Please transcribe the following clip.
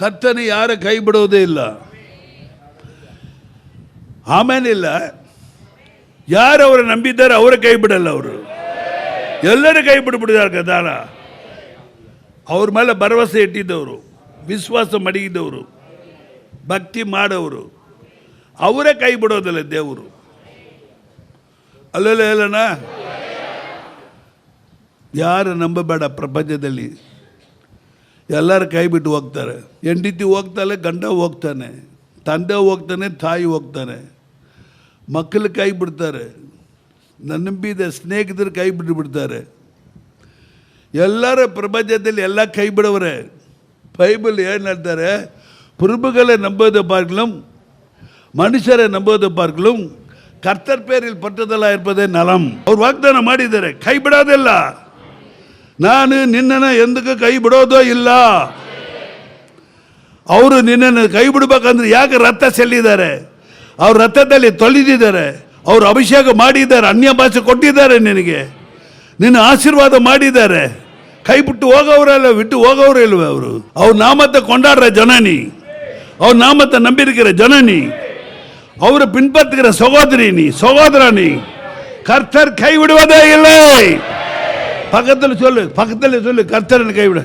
ಕರ್ತನೆ ಯಾರ ಕೈ ಬಿಡೋದೇ ಇಲ್ಲ. ಆಮೇಲಿಲ್ಲ, ಯಾರು ಅವರು ನಂಬಿದ್ದಾರೆ ಅವರ ಕೈ ಬಿಡಲ್ಲ. ಅವರು ಎಲ್ಲರ ಕೈ ಬಿಡ್ಬಿಡಿದಾರೆ. ಗದಾಲ ಅವ್ರ ಮೇಲೆ ಭರವಸೆ ಇಟ್ಟಿದ್ದವರು, ವಿಶ್ವಾಸ ಮಡಗಿದ್ದವರು, ಭಕ್ತಿ ಮಾಡೋರು, ಅವರೇ ಕೈ ಬಿಡೋದಿಲ್ಲ ದೇವರು. ಅಲ್ಲಲ್ಲ ಹೇಳೋಣ, ಯಾರು ನಂಬಬೇಡ. ಪ್ರಪಂಚದಲ್ಲಿ ಎಲ್ಲರ ಕೈ ಬಿಟ್ಟು ಹೋಗ್ತಾರೆ. ಹೆಂಡತಿ ಹೋಗ್ತಾಳೆ, ಗಂಡ ಹೋಗ್ತಾನೆ, ತಂದೆ ಹೋಗ್ತಾನೆ, ತಾಯಿ ಹೋಗ್ತಾನೆ, ಮಕ್ಕಳು ಕೈ ಬಿಡ್ತಾರೆ, ನಂಬಿದ ಸ್ನೇಹಿತರು ಕೈ ಬಿಟ್ಟು ಬಿಡ್ತಾರೆ. ಎಲ್ಲರ ಪ್ರಪಂಚದಲ್ಲಿ ಎಲ್ಲ ಕೈ ಬಿಡೋರೆ. ಬೈಬಲ್ ಏನು ಹೇಳ್ತಾರೆ? ಪ್ರಭುಗಳೇ ನಂಬೋದು பார்க்கலும் ಮನುಷ್ಯರೇ ನಂಬೋದು பார்க்கலும் ಕರ್ತರ್ ಪೇರಿಲ್ ಪಟ್ಟದಲ್ಲ ಇರ್ಪದೇ ನಲಂ. ಅವ್ರು ವಾಗ್ದಾನ ಮಾಡಿದ್ದಾರೆ, ಕೈ ಬಿಡೋದಿಲ್ಲ. ನಾನು ನಿನ್ನನ್ನು ಎಂದಕ್ಕೂ ಕೈ ಬಿಡೋದೋ ಇಲ್ಲ. ಅವರು ನಿನ್ನನ್ನು ಕೈ ಬಿಡಬೇಕಂದ್ರೆ ಯಾಕೆ ರಕ್ತ ಚೆಲ್ಲಿದ್ದಾರೆ, ಅವ್ರ ರಕ್ತದಲ್ಲಿ ತೊಳೆದಿದ್ದಾರೆ, ಅವರು ಅಭಿಷೇಕ ಮಾಡಿದ್ದಾರೆ, ಅನ್ಯ ಭಾಷೆ ಕೊಟ್ಟಿದ್ದಾರೆ, ನಿನಗೆ ನಿನ್ನ ಆಶೀರ್ವಾದ ಮಾಡಿದ್ದಾರೆ. ಕೈ ಬಿಟ್ಟು ಹೋಗೋರಲ್ಲ, ಬಿಟ್ಟು ಹೋಗೋರು ಇಲ್ವೇ? ಅವರು ಅವ್ರ ನಾಮத்தை கொண்டாடுற ஜனனி, ಅವ್ರ ನಾಮத்தை ನಂಬಿஇருக்கிற ஜனனி, ಅವರ பின்பற்றுகிற சகோதரி நீ, சகோதர நீ. கர்த்தர் கைவிடுவதே இல்லை. பக்கத்தில் சொல்லு, கர்த்தர் கைவிட